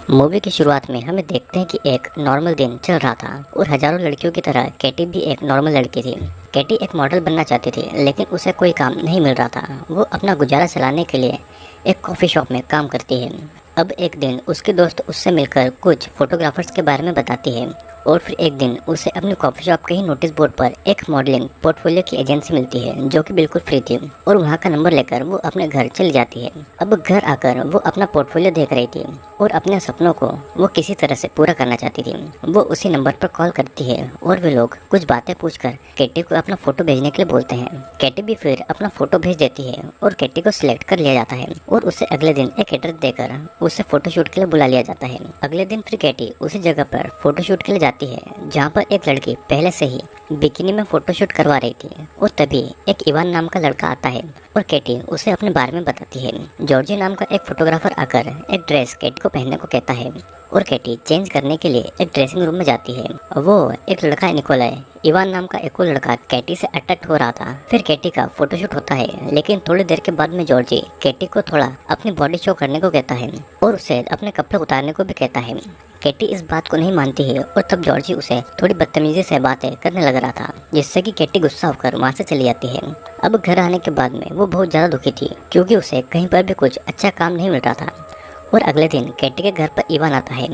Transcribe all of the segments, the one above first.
Movie की शुरुआत में हमें देखते हैं कि एक नॉर्मल दिन चल रहा था और हजारों लड़कियों की तरह कैटी भी एक नॉर्मल लड़की थी। कैटी एक मॉडल बनना चाहती थी, लेकिन उसे कोई काम नहीं मिल रहा था। वो अपना गुजारा चलाने के लिए एक कॉफ़ी शॉप में काम करती है। अब एक दिन उसके दोस्त उससे मिलकर कुछ फोटोग्राफर्स के बारे में बताती है और फिर एक दिन उसे अपनी कॉफ़ी शॉप के ही नोटिस बोर्ड पर एक मॉडलिंग पोर्टफोलियो की एजेंसी मिलती है जो कि बिल्कुल फ्री थी और वहाँ का नंबर लेकर वो अपने घर चली जाती है। अब घर आकर वो अपना पोर्टफोलियो देख रही थी और अपने सपनों को वो किसी तरह से पूरा करना चाहती थी। वो उसी नंबर पर कॉल करती है और वे लोग कुछ बातें पूछकर कैटी को अपना फोटो भेजने के लिए बोलते हैं। कैटी भी फिर अपना फोटो भेज देती है और कैटी को सिलेक्ट कर लिया जाता है और उसे अगले दिन एक एड्रेस देकर उसे फोटोशूट के लिए बुला लिया जाता है। अगले दिन फिर कैटी उसी जगह पर फोटोशूट के लिए जाती है जहाँ पर एक लड़की पहले से ही बिकिनी में फोटोशूट करवा रही थी और तभी एक इवान नाम का लड़का आता है और कैटी उसे अपने बारे में बताती है। जॉर्जी नाम का एक फोटोग्राफर आकर एक ड्रेस कैटी को पहनने को कहता है और कैटी चेंज करने के लिए एक ड्रेसिंग रूम में जाती है। वो एक लड़का निकोलाई इवान नाम का एक और लड़का कैटी से अट्रैक्ट हो रहा था। फिर कैटी का फोटोशूट होता है, लेकिन थोड़ी देर के बाद में जॉर्जी कैटी को थोड़ा अपनी बॉडी शो करने को कहता है और उसे अपने कपड़े उतारने को भी कहता है। कैटी इस बात को नहीं मानती है और तब जॉर्जी उसे थोड़ी बदतमीजी से बातें करने लग रहा था, जिससे कि कैटी गुस्सा होकर वहाँ से चली जाती है। अब घर आने के बाद में वो बहुत ज़्यादा दुखी थी क्योंकि उसे कहीं पर भी कुछ अच्छा काम नहीं मिल रहा था। और अगले दिन कैटी के घर पर इवान आता है।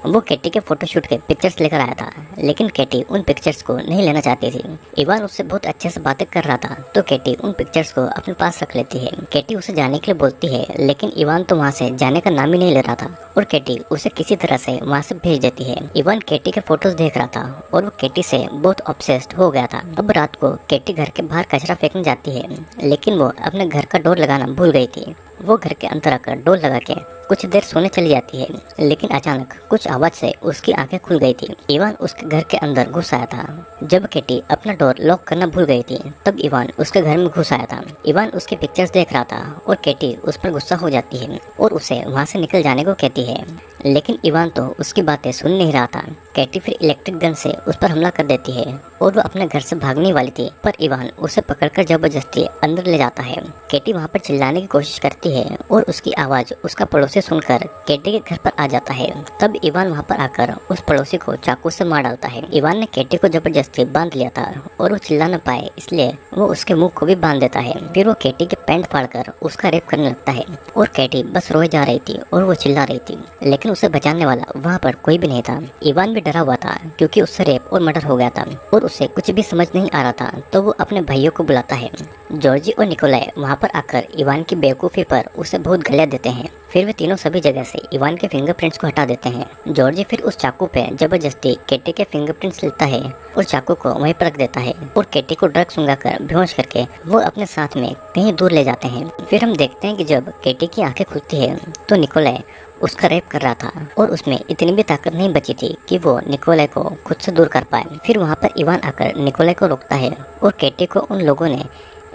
वो कैटी के फोटोशूट के पिक्चर्स लेकर आया था, लेकिन कैटी उन पिक्चर्स को नहीं लेना चाहती थी। इवान उससे बहुत अच्छे से बातें कर रहा था तो कैटी उन पिक्चर्स को अपने पास रख लेती है। कैटी उसे जाने के लिए बोलती है, लेकिन इवान तो वहाँ से जाने का नाम ही नहीं ले रहा था और कैटी उसे किसी तरह से वहाँ से भेज देती है। इवान कैटी के फोटोज देख रहा था और वो कैटी से बहुत ऑब्सेस्ड हो गया था। अब रात को कैटी घर के बाहर कचरा फेंकने जाती है, लेकिन वो अपने घर का डोर लगाना भूल गई थी। वो घर के अंदर आकर डोर लगा के कुछ देर सोने चली जाती है, लेकिन अचानक कुछ आवाज से उसकी आंखें खुल गई थी। इवान उसके घर के अंदर घुस आया था। जब कैटी अपना डोर लॉक करना भूल गई थी तब इवान उसके घर में घुस आया था। इवान उसके पिक्चर्स देख रहा था और कैटी उस पर गुस्सा हो जाती है और उसे वहाँ से निकल जाने को कहती है, लेकिन इवान तो उसकी बातें सुन नहीं रहा था। कैटी फिर इलेक्ट्रिक गन से उस पर हमला कर देती है और वो अपने घर से भागने वाली थी, पर इवान उसे पकड़कर जबरदस्ती अंदर ले जाता है। कैटी वहाँ पर चिल्लाने की कोशिश करती है और उसकी आवाज़ उसका पड़ोसी सुनकर कैटी के घर पर आ जाता है। तब इवान वहाँ पर आकर उस पड़ोसी को चाकू से मार डालता है। इवान ने कैटी को जबरदस्ती बांध लिया था और वो चिल्ला न पाए इसलिए वो उसके मुंह को भी बांध देता है। फिर वो कैटी के पैंट फाड़कर उसका रेप करने लगता है और कैटी बस रोए जा रही थी और वो चिल्ला रही थी, लेकिन उसे बचाने वाला वहाँ पर कोई भी नहीं था। इवान भी डरा हुआ था क्योंकि उससे रेप और मर्डर हो गया था और उसे कुछ भी समझ नहीं आ रहा था, तो वो अपने भाइयों को बुलाता है। जॉर्जी और निकोलाई वहाँ पर आकर इवान की बेवकूफ़ी पर उसे बहुत गालियाँ देते हैं। फिर वे तीनों सभी जगह से इवान के फिंगरप्रिंट्स को हटा देते हैं। जॉर्जी फिर उस चाकू पे जबरदस्ती कैटी के फिंगरप्रिंट्स लेता है और चाकू को वहीं पर रख देता है और कैटी को ड्रग्स सुंघाकर बेहोश करके वो अपने साथ में कहीं दूर ले जाते हैं। फिर हम देखते हैं कि जब कैटी की आंखें खुलती है तो निकोलाई उसका रेप कर रहा था और उसमें इतनी भी ताकत नहीं बची थी कि वो निकोलाई को खुद से दूर कर पाए। फिर वहाँ पर इवान आकर निकोलाई को रोकता है और कैटी को उन लोगों ने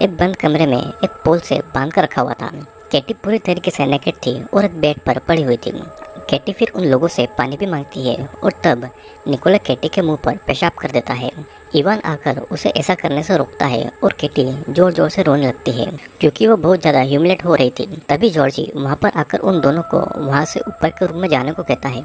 एक बंद कमरे में एक पोल से बांध कर रखा हुआ था। कैटी पूरी तरीके से नेकेड थी और एक बेड पर पड़ी हुई थी। कैटी फिर उन लोगों से पानी भी मांगती है और तब निकोलाई कैटी के मुंह पर पेशाब कर देता है। इवान आकर उसे ऐसा करने से रोकता है और कैटी जोर जोर से रोने लगती है क्योंकि वो बहुत ज़्यादा ह्यूमिलेट हो रही थी। तभी जॉर्जी वहाँ पर आकर उन दोनों को वहाँ से ऊपर के रूम में जाने को कहता है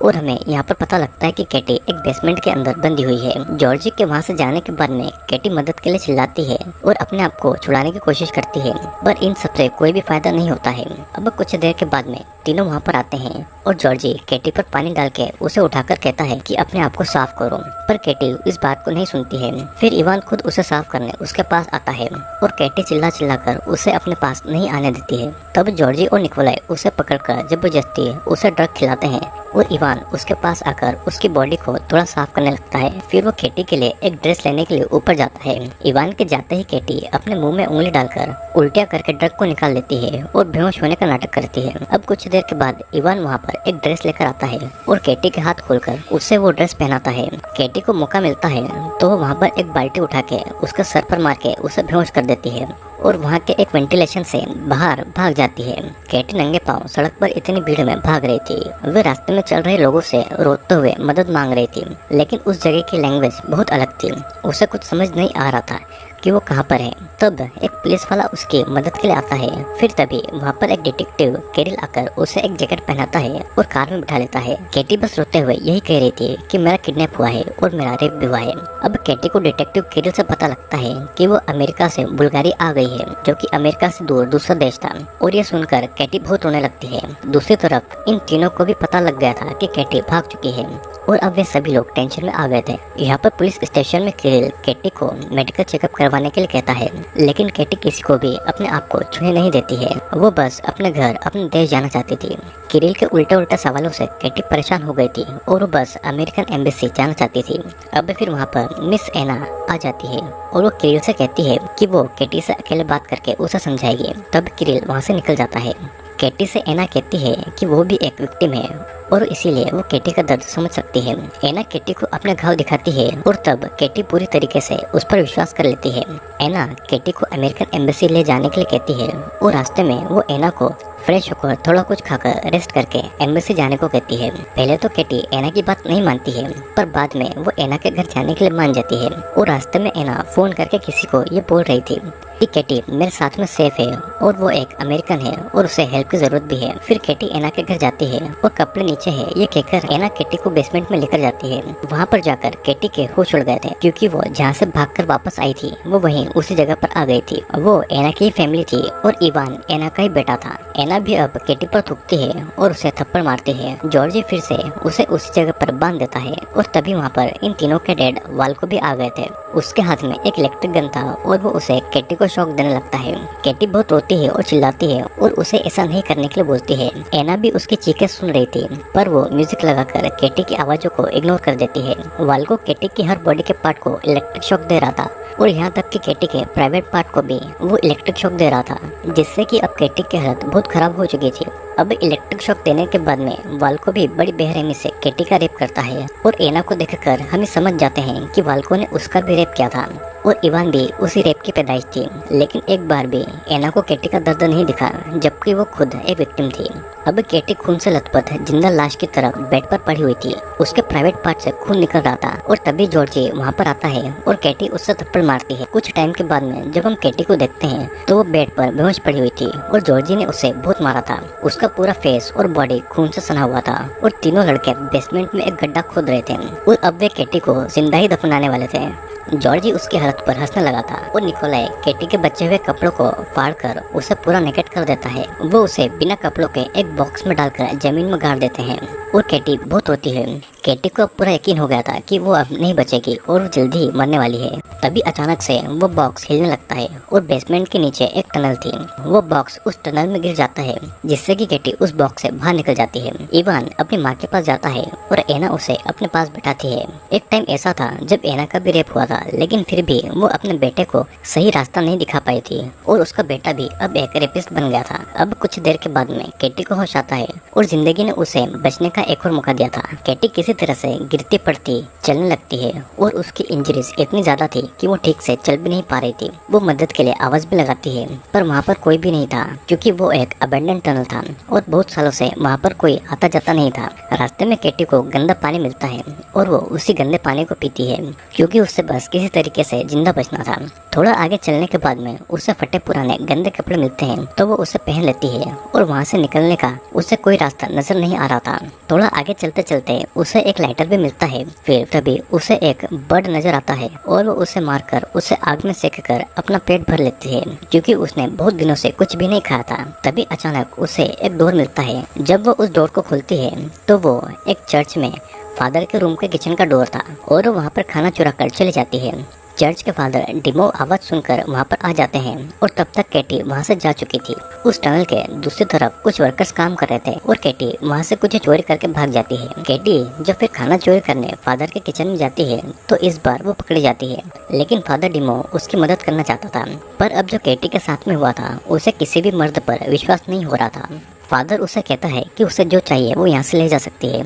और हमें यहाँ पर पता लगता है कि कैटी एक बेसमेंट के अंदर बंधी हुई है। जॉर्जी के वहाँ से जाने के बाद में कैटी मदद के लिए चिल्लाती है और अपने आप को छुड़ाने की कोशिश करती है, पर इन सबसे कोई भी फायदा नहीं होता है। अब कुछ देर के बाद में तीनों वहाँ पर आते हैं और जॉर्जी कैटी पर पानी डाल के उसे उठाकर कहता है कि अपने आप को साफ करो, पर कैटी इस बात को नहीं सुनती है। फिर इवान खुद उसे साफ करने उसके पास आता है और कैटी चिल्ला चिल्ला कर उसे अपने पास नहीं आने देती है। तब जॉर्जी और निकोलाई उसे पकड़कर जबरदस्ती उसे ड्रग खिलाते हैं और इवान उसके पास आकर उसकी बॉडी को थोड़ा साफ करने लगता है। फिर वो कैटी के लिए एक ड्रेस लेने के लिए ऊपर जाता है। इवान के जाते ही कैटी अपने मुंह में उंगली डालकर उल्टिया करके ड्रग को निकाल लेती है और बेहोश होने का नाटक करती है। अब कुछ देर के बाद इवान वहाँ पर एक ड्रेस लेकर आता है और कैटी के हाथ खोलकर उससे वो ड्रेस पहनाता है। कैटी को मौका मिलता है तो वो वहाँ पर एक बाल्टी उठा के उसका सर पर मार के उसे बेहोश कर देती है और वहाँ के एक वेंटिलेशन से बाहर भाग जाती है। कैटी नंगे पांव सड़क पर इतनी भीड़ में भाग रही थी। वे रास्ते में चल रहे लोगों से रोते हुए मदद मांग रही थी, लेकिन उस जगह की लैंग्वेज बहुत अलग थी। उसे कुछ समझ नहीं आ रहा था कि वो कहाँ पर है। तब एक पुलिस वाला उसकी मदद के लिए आता है। फिर तभी वहाँ पर एक डिटेक्टिव कैरिल आकर उसे एक जैकेट पहनाता है और कार में बिठा लेता है। केटी बस रोते हुए यही कह रही थी कि मेरा किडनैप हुआ है और मेरा रेप भी हुआ है। अब केटी को डिटेक्टिव कैरिल से पता लगता है कि वो अमेरिका से बुल्गारी आ गई है, जो कि अमेरिका से दूर दूसरा देश था। और ये सुनकर केटी बहुत रोने लगती है। दूसरी तरफ इन तीनों को भी पता लग गया था कि केटी भाग चुकी है और अब वे सभी लोग टेंशन में आ गए थे। यहाँ पर पुलिस स्टेशन में कैरिल केटी को मेडिकल चेकअप करवाने के लिए कहता है, लेकिन केटी किसी को भी अपने आप को छूने नहीं देती है। वो बस अपने घर अपने देश जाना चाहती थी। कैरिल के उल्टे उल्टे सवालों से केटी परेशान हो गई थी और वो बस अमेरिकन एम्बेसी जाना चाहती थी। अब फिर वहाँ पर मिस एना आ जाती है और वो कैरिल से कहती है कि वो केटी से अकेले बात करके उसे समझाएगी। तब कैरिल वहाँ से निकल जाता है। केटी से एना कहती है कि वो भी एक विक्टिम है और इसीलिए वो केटी का दर्द समझ सकती है। एना केटी को अपने घाव दिखाती है और तब केटी पूरी तरीके से उस पर विश्वास कर लेती है। एना केटी को अमेरिकन एम्बेसी ले जाने के लिए कहती है और रास्ते में वो एना को फ्रेश होकर थोड़ा कुछ खाकर रेस्ट करके एम्बेसी जाने को कहती है। पहले तो केटी एना की बात नहीं मानती है, पर बाद में वो एना के घर जाने के लिए मान जाती है। और रास्ते में एना फोन करके किसी को ये बोल रही थी कि केटी मेरे साथ में सेफ है और वो एक अमेरिकन है और उसे हेल्प की जरूरत भी है। फिर केटी एना के घर जाती है और कपड़े नीचे है ये कहकर एना केटी को बेसमेंट में लेकर जाती है। वहाँ पर जाकर केटी के होश उड़ गए थे, क्योंकि वो जहाँ से भागकर वापस आई थी वो वहीं उसी जगह पर आ गई थी। वो एना की फैमिली थी और इवान एना का ही बेटा था। एना भी अब केटी पर थूकती है और उसे थप्पड़ मारती है। जॉर्जी फिर से उसे उसी जगह पर बांध देता है और तभी वहाँ पर इन तीनों के डैड वाल को भी आ गए थे। उसके हाथ में एक इलेक्ट्रिक गन था और वो उसे केटी को शॉक देने लगता है। केटी बहुत रोती है और चिल्लाती है और उसे ऐसा नहीं करने के लिए बोलती है। एना भी उसकी चीखें सुन रही थी, पर वो म्यूजिक लगाकर केटी की आवाजों को इग्नोर कर देती है। वाल को केटी की हर बॉडी के पार्ट को इलेक्ट्रिक शॉक दे रहा था और यहाँ तक कि केटी के प्राइवेट पार्ट को भी वो इलेक्ट्रिक शॉक दे रहा था, जिससे कि अब केटी की हालत बहुत खराब हो चुकी थी। अब इलेक्ट्रिक शॉक देने के बाद में वाल को भी बड़ी बेरहमी से केटी का रेप करता है और एना को देखकर हम समझ जाते हैं कि वाल्को ने उसका भी रेप किया था और इवान भी उसी रेप की पैदाइश थी। लेकिन एक बार भी एना को केटी का दर्द नहीं दिखा, जबकि वो खुद एक विक्टिम थी। अब केटी खून से लथपथ जिंदा लाश की तरफ बेड पर पड़ी हुई थी। उसके प्राइवेट पार्ट से खून निकल रहा था और तभी जॉर्जी वहाँ पर आता है और केटी उससे थप्पड़ मारती है। कुछ टाइम के बाद में जब हम केटी को देखते हैं तो वो बेड पर बेहोश पड़ी हुई थी और जॉर्जी ने उसे बहुत मारा था। उसका पूरा फेस और बॉडी खून से सना हुआ था और तीनों लड़के बेसमेंट में एक गड्ढा खोद रहे थे और अब वे केटी को जिंदा ही दफनाने वाले थे। जॉर्जी उसकी हालत पर हंसने लगा था और निकोलाई केटी के बचे हुए कपड़ों को फाड़कर उसे पूरा नेकेट कर देता है। वो उसे बिना कपड़ों के एक बॉक्स में डालकर जमीन में गाड़ देते हैं और केटी बहुत रोती है। केटी को पूरा यकीन हो गया था कि वो अब नहीं बचेगी और वो जल्दी ही मरने वाली है। तभी अचानक से वो बॉक्स हिलने लगता है और बेसमेंट के नीचे एक टनल थी। वो बॉक्स उस टनल में गिर जाता है, जिससे कि केटी उस बॉक्स से बाहर निकल जाती है। इवान अपनी माँ के पास जाता है और एना उसे अपने पास बैठाती है। एक टाइम ऐसा था जब एना का भी रेप हुआ था, लेकिन फिर भी वो अपने बेटे को सही रास्ता नहीं दिखा पाई थी और उसका बेटा भी अब एक रेपिस्ट बन गया था। अब कुछ देर के बाद में केटी को होश आता है और जिंदगी ने उसे बचने का एक और मौका दिया था। केटी किसी तरह से गिरती पड़ती चलने लगती है और उसकी इंजरीज इतनी ज्यादा थी कि वो ठीक से चल भी नहीं पा रही थी। वो मदद के लिए आवाज भी लगाती है, पर वहाँ पर कोई भी नहीं था, क्योंकि वो एक अबेंडन टनल था और बहुत सालों से वहाँ पर कोई आता जाता नहीं था। रास्ते में केटी को गंदा पानी मिलता है और वो उसी गंदे पानी को पीती है, क्योंकि उससे बस किसी तरीके से जिंदा बचना था। थोड़ा आगे चलने के बाद में उसे फटे पुराने गंदे कपड़े मिलते हैं, तो वो उसे पहन लेती है और वहाँ से निकलने का उसे कोई रास्ता नजर नहीं आ रहा था। थोड़ा आगे चलते चलते उसे एक लाइटर भी मिलता है। फिर तभी उसे एक बर्ड नजर आता है और वो उसे मारकर उसे आग में सेक कर अपना पेट भर लेती है, क्योंकि उसने बहुत दिनों से कुछ भी नहीं खाया था। तभी अचानक उसे एक डोर मिलता है। जब वो उस डोर को खोलती है तो वो एक चर्च में फादर के रूम के किचन का डोर था और वो वहाँ पर खाना चुरा कर चली जाती है। चर्च के फादर डिमो आवाज सुनकर वहाँ पर आ जाते हैं और तब तक केटी वहाँ से जा चुकी थी। उस टनल के दूसरी तरफ कुछ वर्कर्स काम कर रहे थे और केटी वहाँ से कुछ चोरी करके भाग जाती है। केटी जब फिर खाना चोरी करने फादर के किचन में जाती है तो इस बार वो पकड़ी जाती है, लेकिन फादर डिमो उसकी मदद करना चाहता था। पर अब जो केटी के साथ में हुआ था उसे किसी भी मर्द पर विश्वास नहीं हो रहा था। फादर उसे कहता है कि उसे जो चाहिए वो यहाँ से ले जा सकती है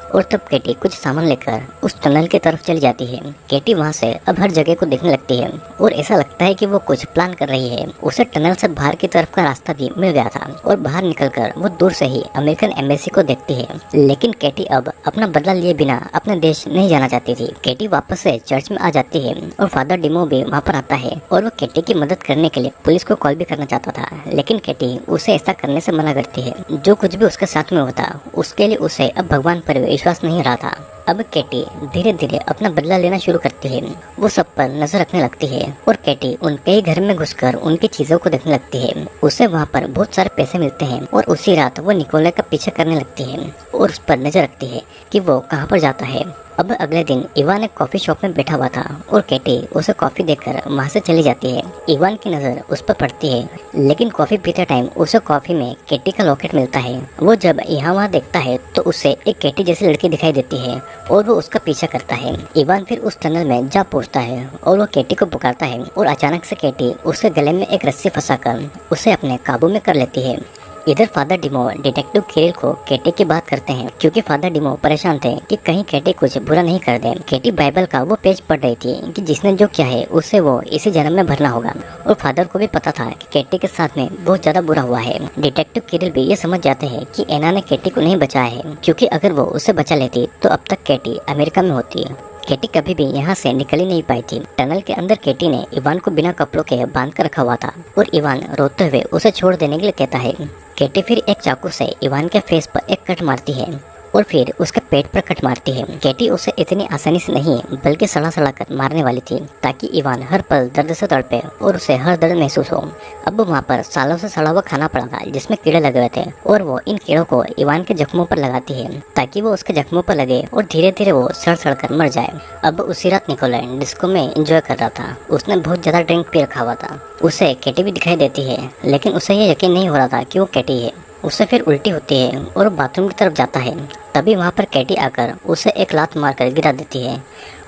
और तब केटी कुछ सामान लेकर उस टनल की तरफ चली जाती है। केटी वहाँ से अब हर जगह को देखने लगती है और ऐसा लगता है कि वो कुछ प्लान कर रही है। उसे टनल से बाहर की तरफ का रास्ता भी मिल गया था और बाहर निकलकर वो दूर से ही अमेरिकन एम्बेसी को देखती है। लेकिन केटी अब अपना बदला लिए बिना अपने देश नहीं जाना चाहती थी। केटी वापस से चर्च में आ जाती है और फादर डिमो भी वहाँ पर आता है और वो केटी की मदद करने के लिए पुलिस को कॉल भी करना चाहता था, लेकिन केटी उसे ऐसा करने से मना करती है। जो कुछ भी उसके साथ में होता उसके लिए उसे अब भगवान पर विश्वास नहीं रहा था। अब केटी धीरे धीरे अपना बदला लेना शुरू करती है। वो सब पर नजर रखने लगती है और केटी उनके ही घर में घुसकर उनकी चीजों को देखने लगती है। उसे वहाँ पर बहुत सारे पैसे मिलते हैं और उसी रात वो निकोला का पीछे करने लगती है और उस पर नजर रखती है कि वो कहाँ पर जाता है। अब अगले दिन इवान एक कॉफी शॉप में बैठा हुआ था और केटी उसे कॉफी देकर वहाँ से चली जाती है। इवान की नज़र उस पर पड़ती है, लेकिन कॉफी पीते टाइम उसे कॉफी में केटी का लॉकेट मिलता है। वो जब यहाँ वहाँ देखता है तो उसे एक केटी जैसी लड़की दिखाई देती है और वो उसका पीछा करता है। इवान फिर उस टनल में जा पहुँचता है और वो केटी को पुकारता है और अचानक से केटी उसके गले में एक रस्सी फंसाकर उसे अपने काबू में कर लेती है। इधर फादर डिमो डिटेक्टिव किरिल को केटी की बात करते हैं, क्योंकि फादर डिमो परेशान थे कि कहीं केटी कुछ बुरा नहीं कर दे। केटी बाइबल का वो पेज पढ़ रही थी कि जिसने जो किया है उसे वो इसी जन्म में भरना होगा और फादर को भी पता था कि केटी के साथ में बहुत ज्यादा बुरा हुआ है। डिटेक्टिव किरिल भी ये समझ जाते हैं कि एना ने केटी को नहीं बचाया है, क्योंकि अगर वो उसे बचा लेती तो अब तक केटी अमेरिका में होती। केटी कभी भी यहाँ से निकल ही नहीं पाई थी। टनल के अंदर केटी ने इवान को बिना कपड़ों के बांध कर रखा हुआ था और इवान रोते हुए उसे छोड़ देने के लिए कहता है। केटी फिर एक चाकू से इवान के फेस पर एक कट मारती है और फिर उसके पेट पर कट मारती है। केटी उसे इतनी आसानी से नहीं बल्कि सड़ा सड़ा कर मारने वाली थी ताकि इवान हर पल दर्द से तड़पे और उसे हर दर्द महसूस हो। अब वहाँ पर सालों से सड़ा हुआ खाना पड़ा था जिसमें कीड़े लगे हुए थे और वो इन कीड़ों को इवान के जख्मों पर लगाती है ताकि वो उसके जख्मों पर लगे और धीरे धीरे वो सड़ सड़ कर मर जाए। अब उसी रात निकोला डिस्को में एंजॉय कर रहा था। उसने बहुत ज्यादा ड्रिंक पी रखा हुआ था। उसे केटी भी दिखाई देती है, लेकिन उसे ये यकीन नहीं हो रहा था कि वो केटी है। उसे फिर उल्टी होती है और बाथरूम की तरफ जाता है। तभी वहाँ पर केटी आकर उसे एक लात मारकर गिरा देती है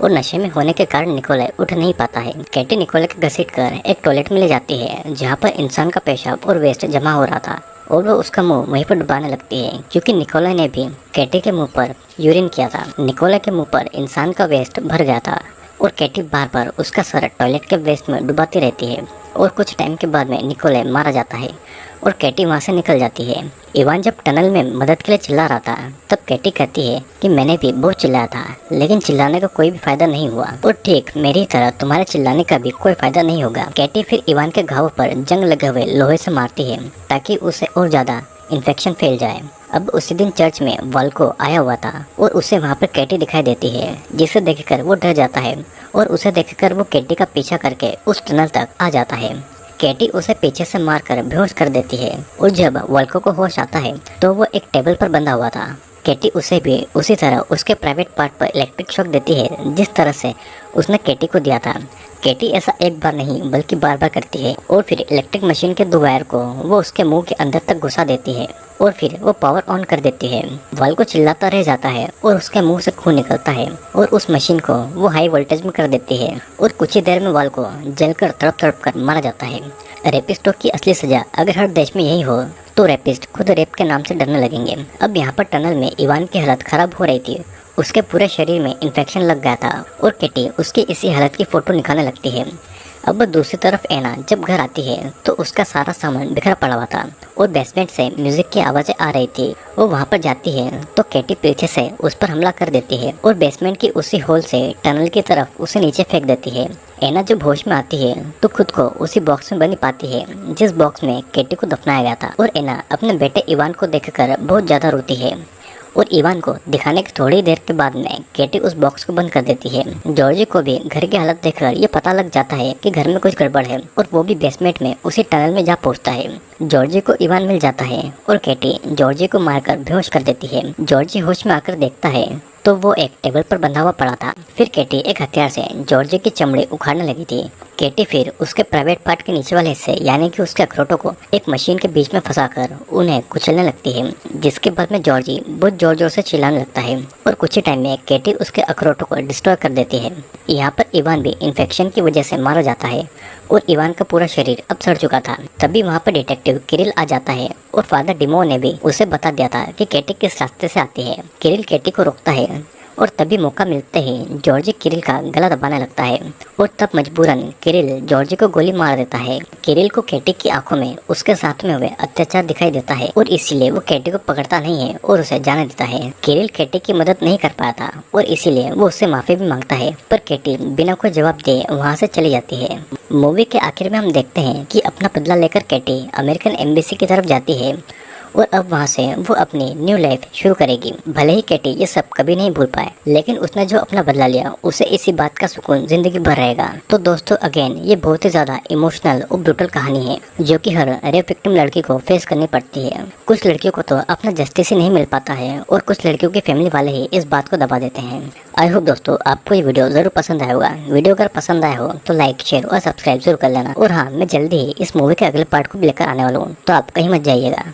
और नशे में होने के कारण निकोला उठ नहीं पाता है। केटी निकोला के घसीटकर एक टॉयलेट में ले जाती है जहाँ पर इंसान का पेशाब और वेस्ट जमा हो रहा था और वो उसका मुंह वहीं पर डुबाने लगती है, क्योंकि निकोला ने भी केटी के मुंह पर यूरिन किया था। निकोला के मुंह पर इंसान का वेस्ट भर गया था और केटी बार बार उसका सर टॉयलेट के वेस्ट में डुबाती रहती है और कुछ टाइम के बाद में निकोला मारा जाता है और केटी वहाँ से निकल जाती है। इवान जब टनल में मदद के लिए चिल्ला रहा था तब केटी कहती है कि मैंने भी बहुत चिल्लाया था, लेकिन चिल्लाने का कोई भी फायदा नहीं हुआ और ठीक मेरी तरह तुम्हारे चिल्लाने का भी कोई फायदा नहीं होगा। केटी फिर इवान के घाव पर जंग लगे हुए लोहे से मारती है ताकि उसे और ज्यादा इन्फेक्शन फैल जाए। अब उसी दिन चर्च में वाल्को आया हुआ था और उसे वहाँ पर केटी दिखाई देती है, जिसे देखकर वो डर जाता है और उसे देखकर वो केटी का पीछा करके उस टनल तक आ जाता है। केटी उसे पीछे से मारकर बेहोश कर देती है और जब वाल्को को होश आता है तो वो एक टेबल पर बंधा हुआ था। केटी उसे भी उसी तरह उसके प्राइवेट पार्ट पर इलेक्ट्रिक शॉक देती है जिस तरह से उसने केटी को दिया था। केटी ऐसा एक बार नहीं बल्कि बार बार करती है और फिर इलेक्ट्रिक मशीन के 2 वायर को वो उसके मुंह के अंदर तक घुसा देती है और फिर वो पावर ऑन कर देती है। वाल्को चिल्लाता रह जाता है और उसके मुंह से खून निकलता है और उस मशीन को वो हाई वोल्टेज में कर देती है और कुछ ही देर में वाल्को जलकर तड़प तड़प कर मारा जाता है। रेपिस्टों की असली सजा अगर हर देश में यही हो तो रेपिस्ट खुद रेप के नाम से डरने लगेंगे। अब यहाँ पर टनल में इवान की हालत खराब हो रही थी। उसके पूरे शरीर में इन्फेक्शन लग गया था और केटी उसकी इसी हालत की फोटो निकालने लगती है। अब दूसरी तरफ एना जब घर आती है तो उसका सारा सामान बिखरा पड़ा हुआ था और बेसमेंट से म्यूजिक की आवाज़ें आ रही थी। वो वहाँ पर जाती है तो केटी पीछे से उस पर हमला कर देती है और बेसमेंट की उसी होल से टनल की तरफ उसे नीचे फेंक देती है। एना जब होश में आती है तो खुद को उसी बॉक्स में बंद पाती है जिस बॉक्स में केटी को दफनाया गया था और एना अपने बेटे इवान को देखकर बहुत ज़्यादा रोती है और इवान को दिखाने की थोड़ी देर के बाद में केटी उस बॉक्स को बंद कर देती है। जॉर्जी को भी घर की हालत देखकर ये पता लग जाता है कि घर में कुछ गड़बड़ है और वो भी बेसमेंट में उसी टनल में जा पहुंचता है। जॉर्जी को इवान मिल जाता है और केटी जॉर्जी को मारकर बेहोश कर देती है। जॉर्जी होश में आकर देखता है तो वो एक टेबल पर बंधा हुआ पड़ा था। फिर केटी एक हथियार से जॉर्जी की चमड़ी उखाड़ने लगी थी। केटी फिर उसके प्राइवेट पार्ट के नीचे वाले हिस्से यानी कि उसके अखरोटों को एक मशीन के बीच में फंसाकर उन्हें कुचलने लगती है, जिसके बाद में जॉर्जी बहुत जोर जोर से चिल्लाने लगता है और कुछ ही टाइम में केटी उसके अखरोटों को डिस्ट्रॉय कर देती है। यहाँ पर इवान भी इन्फेक्शन की वजह से मारा जाता है और इवान का पूरा शरीर अब सड़ चुका था। तभी वहाँ पर डिटेक्टिव किरिल आ जाता है और फादर डिमो ने भी उसे बता दिया था कि केटी किस रास्ते से आती है। किरिल केटी को रोकता है और तभी मौका मिलते ही जॉर्जी किरिल का गला दबाने लगता है और तब मजबूरन किरिल जॉर्जी को गोली मार देता है। किरिल को केटी की आंखों में उसके साथ में हुए अत्याचार दिखाई देता है और इसीलिए वो केटी को पकड़ता नहीं है और उसे जाने देता है। किरिल केटी की मदद नहीं कर पाया था और इसीलिए वो उससे माफी भी मांगता है, पर केटी बिना कोई जवाब दिए वहाँ से चली जाती है। मूवी के आखिर में हम देखते हैं कि अपना बदला लेकर केटी अमेरिकन एम्बेसी की तरफ जाती है और अब वहाँ से वो अपनी न्यू लाइफ शुरू करेगी। भले ही केटी ये सब कभी नहीं भूल पाए, लेकिन उसने जो अपना बदला लिया उसे इसी बात का सुकून जिंदगी भर रहेगा। तो दोस्तों अगेन ये बहुत ही ज्यादा इमोशनल और ब्रूटल कहानी है जो कि हर रेप विक्टिम लड़की को फेस करनी पड़ती है। कुछ लड़कियों को तो अपना जस्टिस ही नहीं मिल पाता है और कुछ लड़कियों की फैमिली वाले ही इस बात को दबा देते हैं। आई होप दोस्तों आपको ये वीडियो जरूर पसंद आया होगा। वीडियो अगर पसंद आया हो तो लाइक शेयर और सब्सक्राइब जरूर कर लेना। और हाँ, मैं जल्दी ही इस मूवी के अगले पार्ट को भी लेकर आने वाला हूँ, तो आप कहीं मत जाइएगा।